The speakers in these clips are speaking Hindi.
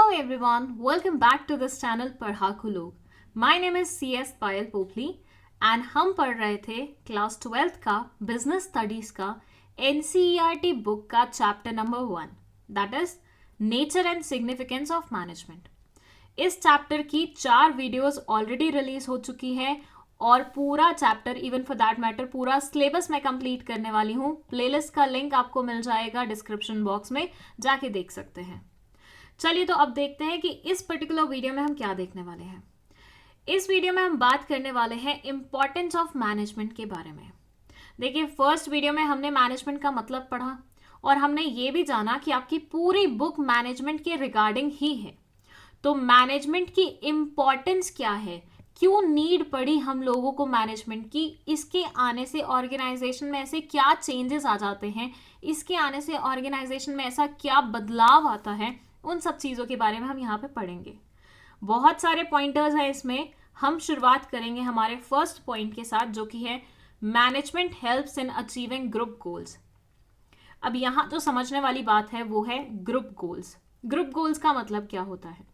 Hello everyone, welcome back to this channel पढ़ाकू लोग. My name is CS Payal Popli and हम पढ़ रहे थे क्लास 12th का बिजनेस स्टडीज का NCERT बुक का chapter number 1 that is nature and significance of management. इस चैप्टर की 4 वीडियोस ऑलरेडी रिलीज हो चुकी है और पूरा chapter even for that matter पूरा सिलेबस मैं कंप्लीट करने वाली हूँ. प्लेलिस्ट का लिंक आपको मिल जाएगा डिस्क्रिप्शन बॉक्स में, जाके देख सकते हैं. चलिए तो अब देखते हैं कि इस पर्टिकुलर वीडियो में हम क्या देखने वाले हैं. इस वीडियो में हम बात करने वाले हैं इंपॉर्टेंस ऑफ मैनेजमेंट के बारे में. देखिए, फर्स्ट वीडियो में हमने मैनेजमेंट का मतलब पढ़ा और हमने ये भी जाना कि आपकी पूरी बुक मैनेजमेंट के रिगार्डिंग ही है. तो मैनेजमेंट की इंपॉर्टेंस क्या है, क्यों नीड पड़ी हम लोगों को मैनेजमेंट की, इसके आने से ऑर्गेनाइजेशन में ऐसे क्या चेंजेस आ जाते हैं, इसके आने से ऑर्गेनाइजेशन में ऐसा क्या बदलाव आता है, उन सब चीज़ों के बारे में हम यहाँ पे पढ़ेंगे. बहुत सारे पॉइंटर्स हैं इसमें. हम शुरुआत करेंगे हमारे फर्स्ट पॉइंट के साथ, जो कि है management helps in achieving group goals. अब यहाँ जो समझने वाली बात है वो है ग्रुप गोल्स. ग्रुप गोल्स का मतलब क्या होता है?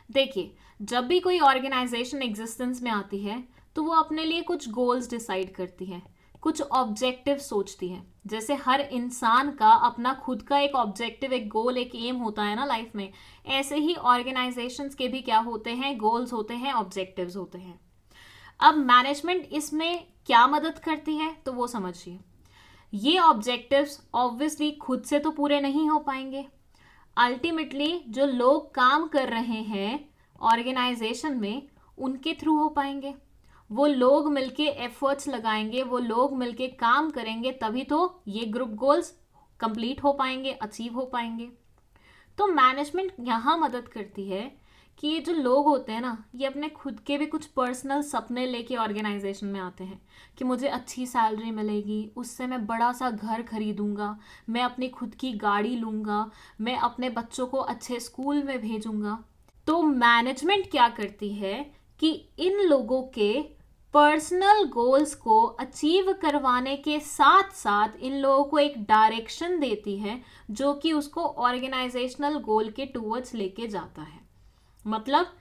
देखिए, जब भी कोई ऑर्गेनाइजेशन एग्जिस्टेंस में आती है तो वो अपने लिए कुछ गोल्स डिसाइड करती है, कुछ ऑब्जेक्टिव सोचती है. जैसे हर इंसान का अपना खुद का एक ऑब्जेक्टिव, एक गोल, एक एम होता है ना लाइफ में, ऐसे ही ऑर्गेनाइजेशंस के भी क्या होते हैं, गोल्स होते हैं, ऑब्जेक्टिव्स होते हैं. अब मैनेजमेंट इसमें क्या मदद करती है तो वो समझिए. ये ऑब्जेक्टिव्स ऑब्वियसली खुद से तो पूरे नहीं हो पाएंगे. अल्टीमेटली जो लोग काम कर रहे हैं ऑर्गेनाइजेशन में उनके थ्रू हो पाएंगे. वो लोग मिलके एफर्ट्स लगाएंगे, वो लोग मिलके काम करेंगे, तभी तो ये ग्रुप गोल्स कंप्लीट हो पाएंगे, अचीव हो पाएंगे. तो मैनेजमेंट यहाँ मदद करती है कि ये जो लोग होते हैं ना, ये अपने खुद के भी कुछ पर्सनल सपने लेके ऑर्गेनाइजेशन में आते हैं कि मुझे अच्छी सैलरी मिलेगी, उससे मैं बड़ा सा घर खरीदूंगा, मैं अपनी खुद की गाड़ी लूँगा, मैं अपने बच्चों को अच्छे स्कूल में भेजूंगा. तो मैनेजमेंट क्या करती है कि इन लोगों के पर्सनल गोल्स को अचीव करवाने के साथ साथ इन लोगों को एक डायरेक्शन देती है जो कि उसको ऑर्गेनाइजेशनल गोल के टूवर्ड्स लेके जाता है. मतलब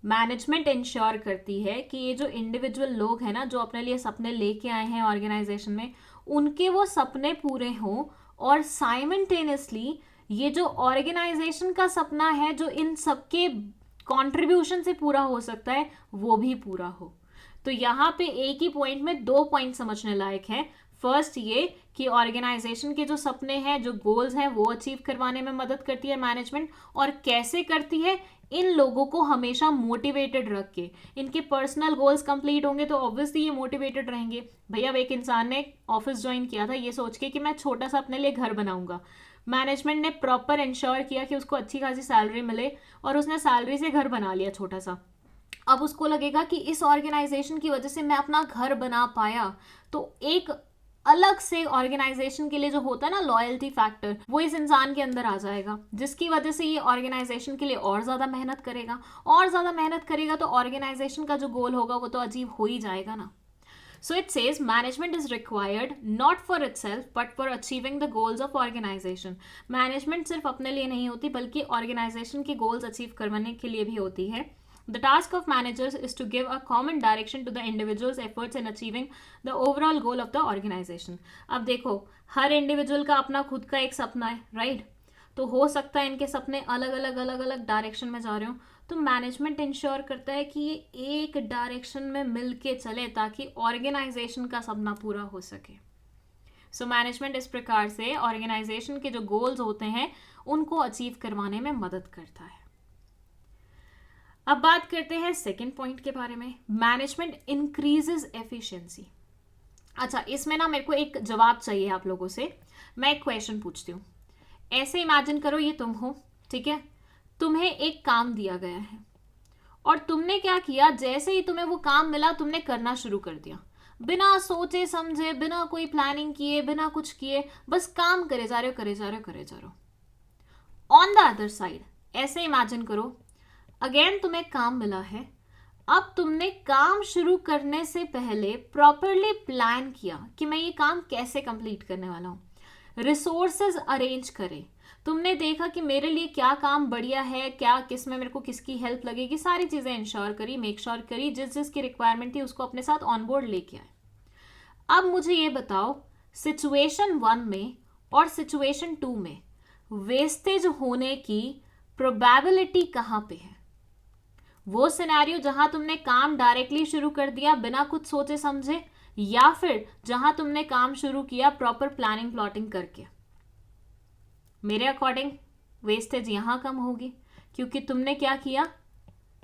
मैनेजमेंट इंश्योर करती है कि ये जो इंडिविजुअल लोग हैं ना, जो अपने लिए सपने लेके आए हैं ऑर्गेनाइजेशन में, उनके वो सपने पूरे हों और साइमल्टेनियसली ये जो ऑर्गेनाइजेशन का सपना है जो इन सबके कंट्रीब्यूशन से पूरा हो सकता है, वो भी पूरा हो. तो यहाँ पे एक ही पॉइंट में 2 पॉइंट समझने लायक है. फर्स्ट ये कि ऑर्गेनाइजेशन के जो सपने हैं, जो गोल्स हैं, वो अचीव करवाने में मदद करती है मैनेजमेंट. और कैसे करती है? इन लोगों को हमेशा मोटिवेटेड रख के. इनके पर्सनल गोल्स कंप्लीट होंगे तो ऑब्वियसली ये मोटिवेटेड रहेंगे. भैया, अब एक इंसान ने ऑफिस ज्वाइन किया था ये सोच के कि मैं छोटा सा अपने लिए घर बनाऊंगा. मैनेजमेंट ने प्रॉपर इंश्योर किया कि उसको अच्छी खासी सैलरी मिले और उसने सैलरी से घर बना लिया छोटा सा. अब उसको लगेगा कि इस ऑर्गेनाइजेशन की वजह से मैं अपना घर बना पाया, तो एक अलग से ऑर्गेनाइजेशन के लिए जो होता है ना लॉयल्टी फैक्टर, वो इस इंसान के अंदर आ जाएगा, जिसकी वजह से ये ऑर्गेनाइजेशन के लिए और ज़्यादा मेहनत करेगा. और ज़्यादा मेहनत करेगा तो ऑर्गेनाइजेशन का जो गोल होगा वो तो अचीव हो ही जाएगा ना. So it says management is required not for itself but for achieving the goals of organization. Management सिर्फ अपने लिए नहीं होती बल्कि organization के goals achieve करवाने के लिए भी होती है. The task of managers is to give a common direction to the individual's efforts in achieving the overall goal of the organization. अब देखो, हर इंडिविजुअल का अपना खुद का एक सपना है, राइट? तो हो सकता है इनके सपने अलग अलग डायरेक्शन में जा रहे हो, तो मैनेजमेंट इंश्योर करता है कि ये एक डायरेक्शन में मिल के चले ताकि ऑर्गेनाइजेशन का सपना पूरा हो सके. सो मैनेजमेंट इस प्रकार से ऑर्गेनाइजेशन के जो गोल्स होते हैं उनको अचीव करवाने में मदद करता है. अब बात करते हैं सेकेंड पॉइंट के बारे में. Management increases efficiency. अच्छा, इसमें ना मेरे को एक जवाब चाहिए आप लोगों से. मैं एक क्वेश्चन पूछती हूँ. ऐसे इमेजिन करो ये तुम हो, ठीक है? तुम्हें एक काम दिया गया है और तुमने क्या किया, जैसे ही तुम्हें वो काम मिला तुमने करना शुरू कर दिया, बिना सोचे समझे, बिना कोई प्लानिंग किए, बिना कुछ किए, बस काम करे जा रहे हो. ऑन द अदर साइड ऐसे इमेजिन करो, अगेन तुम्हें काम मिला है. अब तुमने काम शुरू करने से पहले प्रॉपरली प्लान किया कि मैं ये काम कैसे कंप्लीट करने वाला हूँ, रिसोर्सेज अरेंज करे, तुमने देखा कि मेरे लिए क्या काम बढ़िया है, क्या किस में मेरे को किसकी हेल्प लगेगी, सारी चीज़ें इंश्योर करी, मेक श्योर करी, जिस जिसकी रिक्वायरमेंट थी उसको अपने साथ ऑन बोर्ड लेके आए। अब मुझे ये बताओ, सिचुएशन 1 में और सिचुएशन 2 में वेस्टेज होने की प्रोबेबिलिटी कहाँ पे है? वो सिनेरियो जहां तुमने काम डायरेक्टली शुरू कर दिया बिना कुछ सोचे समझे, या फिर जहां तुमने काम शुरू किया प्रॉपर प्लानिंग प्लॉटिंग करके? मेरे अकॉर्डिंग वेस्टेज यहां कम होगी, क्योंकि तुमने क्या किया,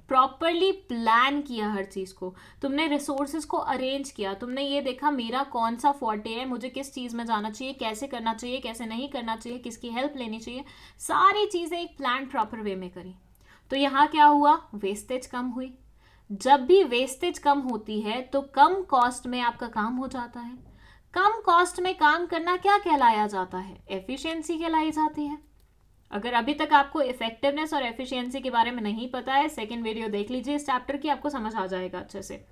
प्रॉपरली प्लान किया हर चीज को, तुमने रिसोर्सेज को अरेंज किया, तुमने ये देखा मेरा कौन सा फॉर्टे है, मुझे किस चीज में जाना चाहिए, कैसे करना चाहिए, कैसे नहीं करना चाहिए, किसकी हेल्प लेनी चाहिए, सारी चीजें एक प्लान प्रॉपर वे में करी। तो यहाँ क्या हुआ, वेस्टेज कम हुई। जब भी वेस्टेज कम होती है तो कम कॉस्ट में आपका काम हो जाता है। कम कॉस्ट में काम करना क्या कहलाया जाता है, एफिशिएंसी कहलाई जाती है। अगर अभी तक आपको इफेक्टिवनेस और एफिशिएंसी के बारे में नहीं पता है, सेकंड वीडियो देख लीजिए इस चैप्टर की, आपको समझ आ जाएगा अच्छे से।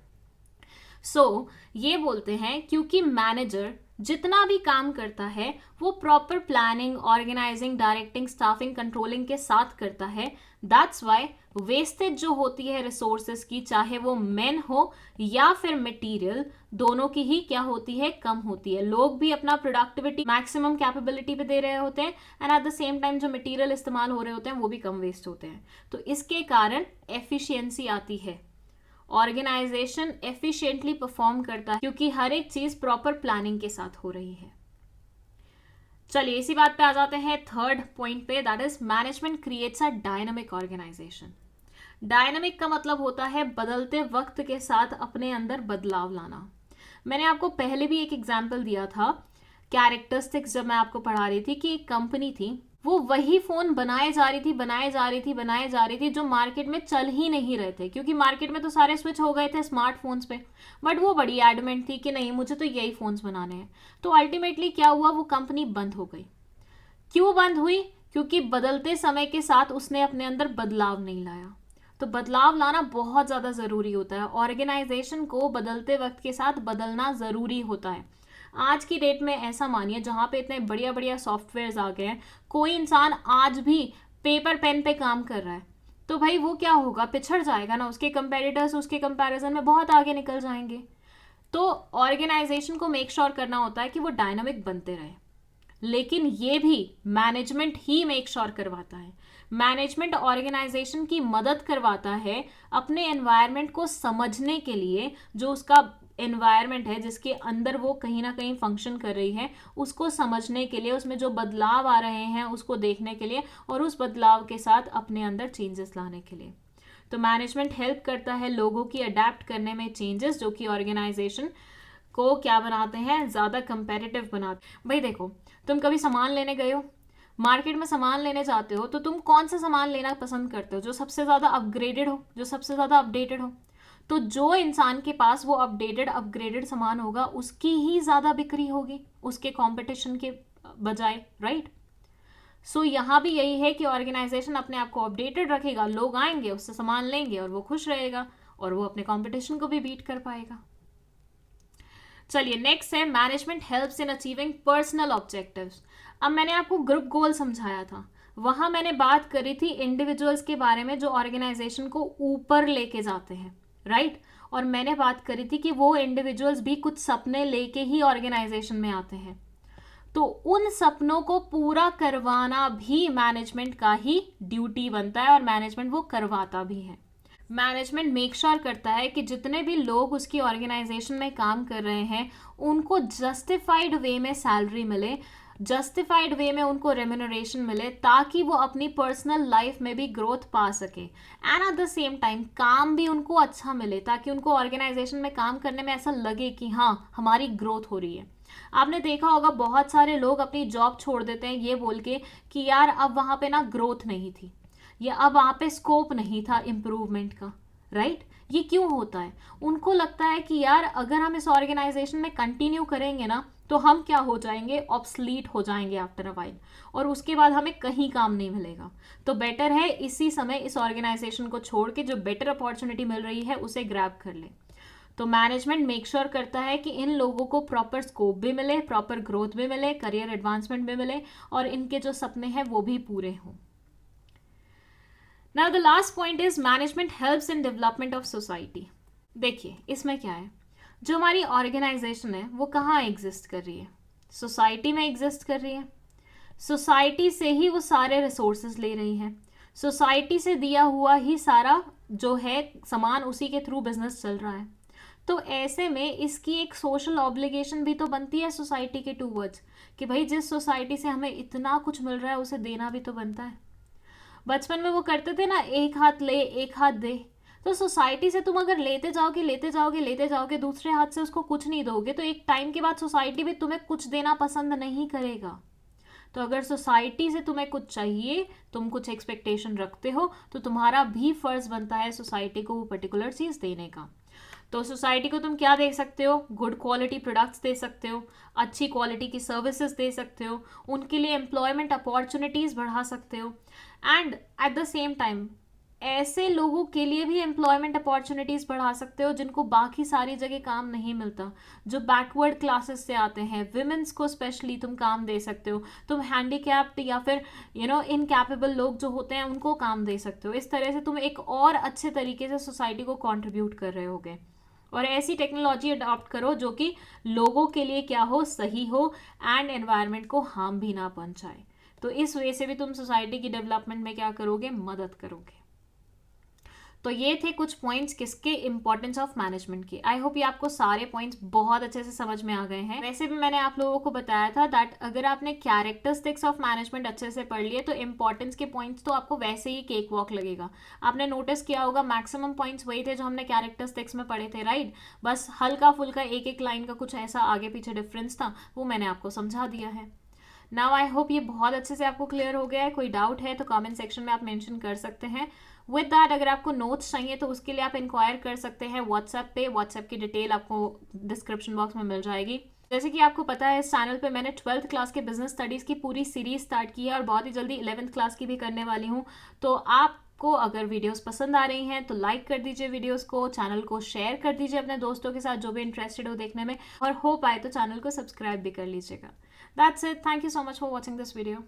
ये बोलते हैं क्योंकि मैनेजर जितना भी काम करता है वो proper planning, organizing, directing, staffing, controlling के साथ करता है। दैट्स वाई वेस्टेज जो होती है रिसोर्सेज की, चाहे वो मैन हो या फिर मटेरियल, दोनों की ही क्या होती है, कम होती है। लोग भी अपना प्रोडक्टिविटी मैक्सिमम कैपेबिलिटी पे दे रहे होते हैं and at the same time जो मटेरियल इस्तेमाल हो रहे होते हैं वो भी कम वेस्ट होते हैं। तो इसके कारण एफिशिएंसी आती है, ऑर्गेनाइजेशन एफिशिएंटली परफॉर्म करता है क्योंकि हर एक चीज प्रॉपर प्लानिंग के साथ हो रही है। चलिए इसी बात पे आ जाते हैं थर्ड पॉइंट पे, that is management creates a dynamic organization. Dynamic का मतलब होता है बदलते वक्त के साथ अपने अंदर बदलाव लाना। मैंने आपको पहले भी एक एग्जाम्पल दिया था, कैरेक्टरिस्टिक्स, जब मैं आपको पढ़ा रही थी कि एक कंपनी थी, वो वही फोन बनाए जा रही थी जो मार्केट में चल ही नहीं रहे थे, क्योंकि मार्केट में तो सारे स्विच हो गए थे स्मार्टफोन्स पे, बट वो बड़ी एडमेंट थी कि नहीं मुझे तो यही फोन्स बनाने हैं। तो अल्टीमेटली क्या हुआ, वो कंपनी बंद हो गई। क्यों बंद हुई, क्योंकि बदलते समय के साथ उसने अपने अंदर बदलाव नहीं लाया। तो बदलाव लाना बहुत ज्यादा जरूरी होता है, ऑर्गेनाइजेशन को बदलते वक्त के साथ बदलना जरूरी होता है। आज की डेट में ऐसा मानिए जहाँ पे इतने बढ़िया बढ़िया सॉफ्टवेयर्स आ गए हैं, कोई इंसान आज भी पेपर पेन पे काम कर रहा है तो भाई वो क्या होगा, पिछड़ जाएगा ना, उसके कंपेटिटर्स उसके कंपैरिजन में बहुत आगे निकल जाएंगे। तो ऑर्गेनाइजेशन को मेक श्योर करना होता है कि वो डायनामिक बनते रहे, लेकिन ये भी मैनेजमेंट ही मेक श्योर करवाता है। मैनेजमेंट ऑर्गेनाइजेशन की मदद करवाता है अपने एनवायरनमेंट को समझने के लिए, जो उसका एनवायरनमेंट है जिसके अंदर वो कहीं ना कहीं फंक्शन कर रही है, उसको समझने के लिए, उसमें जो बदलाव आ रहे हैं उसको देखने के लिए और उस बदलाव के साथ अपने अंदर चेंजेस लाने के लिए। तो मैनेजमेंट हेल्प करता है लोगों की अडेप्ट करने में चेंजेस, जो कि ऑर्गेनाइजेशन को क्या बनाते हैं, ज़्यादा कंपेटिटिव बनाते। भाई देखो, तुम कभी सामान लेने गए हो, मार्केट में सामान लेने जाते हो तो तुम कौन सा सामान लेना पसंद करते हो, जो सबसे ज़्यादा अपग्रेडेड हो, जो सबसे ज़्यादा अपडेटेड हो। तो जो इंसान के पास वो अपग्रेडेड सामान होगा उसकी ही ज़्यादा बिक्री होगी उसके कंपटीशन के बजाय, राइट। सो यहाँ भी यही है कि ऑर्गेनाइजेशन अपने आप को अपडेटेड रखेगा, लोग आएंगे उससे सामान लेंगे और वो खुश रहेगा और वो अपने कंपटीशन को भी बीट कर पाएगा। चलिए नेक्स्ट है management helps in achieving personal objectives. अब मैंने आपको ग्रुप गोल समझाया था, वहां मैंने बात करी थी इंडिविजुअल्स के बारे में जो ऑर्गेनाइजेशन को ऊपर लेके जाते हैं, राइट। और मैंने बात करी थी कि वो इंडिविजुअल्स भी कुछ सपने लेके ही ऑर्गेनाइजेशन में आते हैं, तो उन सपनों को पूरा करवाना भी मैनेजमेंट का ही ड्यूटी बनता है और मैनेजमेंट वो करवाता भी है। मैनेजमेंट मेक श्योर करता है कि जितने भी लोग उसकी ऑर्गेनाइजेशन में काम कर रहे हैं उनको जस्टिफाइड वे में सैलरी मिले, जस्टिफाइड वे में उनको रेम्यूनरेशन मिले, ताकि वो अपनी पर्सनल लाइफ में भी ग्रोथ पा सके and at the same time काम भी उनको अच्छा मिले, ताकि उनको ऑर्गेनाइजेशन में काम करने में ऐसा लगे कि हाँ हमारी ग्रोथ हो रही है। आपने देखा होगा बहुत सारे लोग अपनी जॉब छोड़ देते हैं ये बोल के कि यार अब वहाँ पे ना ग्रोथ नहीं थी या अब वहाँ पे स्कोप नहीं था इम्प्रूवमेंट का, राइट। ये क्यों होता है, उनको लगता है कि यार अगर हम इस ऑर्गेनाइजेशन में कंटिन्यू करेंगे ना तो हम क्या हो जाएंगे, ऑब्सलीट हो जाएंगे आफ्टर अ वाइल, और उसके बाद हमें कहीं काम नहीं मिलेगा। तो बेटर है इसी समय इस ऑर्गेनाइजेशन को छोड़ के जो बेटर अपॉर्चुनिटी मिल रही है उसे ग्रैब कर ले। तो मैनेजमेंट मेक श्योर करता है कि इन लोगों को प्रॉपर स्कोप भी मिले, प्रॉपर ग्रोथ भी मिले, करियर एडवांसमेंट भी मिले और इनके जो सपने हैं वो भी पूरे हों. Now the last point is management helps in development of society. देखिए इसमें क्या है, जो हमारी ऑर्गेनाइजेशन है वो कहाँ एग्जिस्ट कर रही है, सोसाइटी में एग्जिस्ट कर रही है. सोसाइटी से ही वो सारे रिसोर्सेज ले रही है, सोसाइटी से दिया हुआ ही सारा जो है सामान उसी के थ्रू बिजनेस चल रहा है. तो ऐसे में इसकी एक सोशल ऑब्लिगेशन भी तो बनती है सोसाइटी के टूवर्ड्स कि भाई जिस सोसाइटी से हमें इतना कुछ मिल रहा है उसे देना भी तो बनता है. बचपन में वो करते थे ना, एक हाथ ले एक हाथ दे. तो सोसाइटी से तुम अगर लेते जाओगे लेते जाओगे लेते जाओगे, दूसरे हाथ से उसको कुछ नहीं दोगे, तो एक टाइम के बाद सोसाइटी भी तुम्हें कुछ देना पसंद नहीं करेगा. तो अगर सोसाइटी से तुम्हें कुछ चाहिए, तुम कुछ एक्सपेक्टेशन रखते हो, तो तुम्हारा भी फर्ज बनता है सोसाइटी को वो पर्टिकुलर चीज़ देने का. तो सोसाइटी को तुम क्या दे सकते हो, गुड क्वालिटी प्रोडक्ट्स दे सकते हो, अच्छी क्वालिटी की सर्विसेज दे सकते हो, उनके लिए एम्प्लॉयमेंट अपॉर्चुनिटीज़ बढ़ा सकते हो, and at the same time ऐसे लोगों के लिए भी एम्प्लॉयमेंट अपॉर्चुनिटीज़ बढ़ा सकते हो जिनको बाकी सारी जगह काम नहीं मिलता, जो बैकवर्ड क्लासेस से आते हैं, विमेंस को स्पेशली तुम काम दे सकते हो, तुम हैंडीकैप्ड या फिर इनकैपेबल लोग जो होते हैं उनको काम दे सकते हो. इस तरह से तुम एक और अच्छे तरीके से सोसाइटी को कॉन्ट्रीब्यूट कर रहे होगे. और ऐसी टेक्नोलॉजी अडॉप्ट करो जो कि लोगों के लिए क्या हो, सही हो एंड एनवायरनमेंट को हार्म भी ना पहुंचाए. तो इस वजह से भी तुम सोसाइटी की डेवलपमेंट में क्या करोगे, मदद करोगे. तो ये थे कुछ पॉइंट्स किसके, इंपॉर्टेंस ऑफ मैनेजमेंट के. आई होप ये आपको सारे पॉइंट्स बहुत अच्छे से समझ में आ गए हैं. वैसे भी मैंने आप लोगों को बताया था दैट अगर आपने कैरेक्टरिस्टिक्स ऑफ मैनेजमेंट अच्छे से पढ़ लिए तो इंपॉर्टेंस के पॉइंट्स तो आपको वैसे ही केक वॉक लगेगा. आपने नोटिस किया होगा मैक्सिमम पॉइंट्स वही थे जो हमने कैरेक्टरिस्टिक्स में पढ़े थे, राइट. बस हल्का फुल्का एक एक लाइन का कुछ ऐसा आगे पीछे डिफरेंस था, वो मैंने आपको समझा दिया है. नाउ आई होप ये बहुत अच्छे से आपको क्लियर हो गया है. कोई डाउट है तो कमेंट सेक्शन में आप मेंशन कर सकते हैं. विद दैट अगर आपको नोट्स चाहिए तो उसके लिए आप इंक्वायर कर सकते हैं व्हाट्सएप पे. व्हाट्सएप की डिटेल आपको डिस्क्रिप्शन बॉक्स में मिल जाएगी. जैसे कि आपको पता है इस चैनल पे मैंने 12th क्लास के बिजनेस स्टडीज़ की पूरी सीरीज स्टार्ट की है और बहुत ही जल्दी 11th क्लास की भी करने वाली हूँ. तो आपको अगर वीडियोस पसंद आ रही हैं तो लाइक कर दीजिए वीडियोस को, चैनल को शेयर कर दीजिए अपने दोस्तों के साथ जो भी इंटरेस्टेड हो देखने में, और हो पाए तो चैनल को सब्सक्राइब भी कर लीजिएगा. That's it. Thank you so much for watching this video.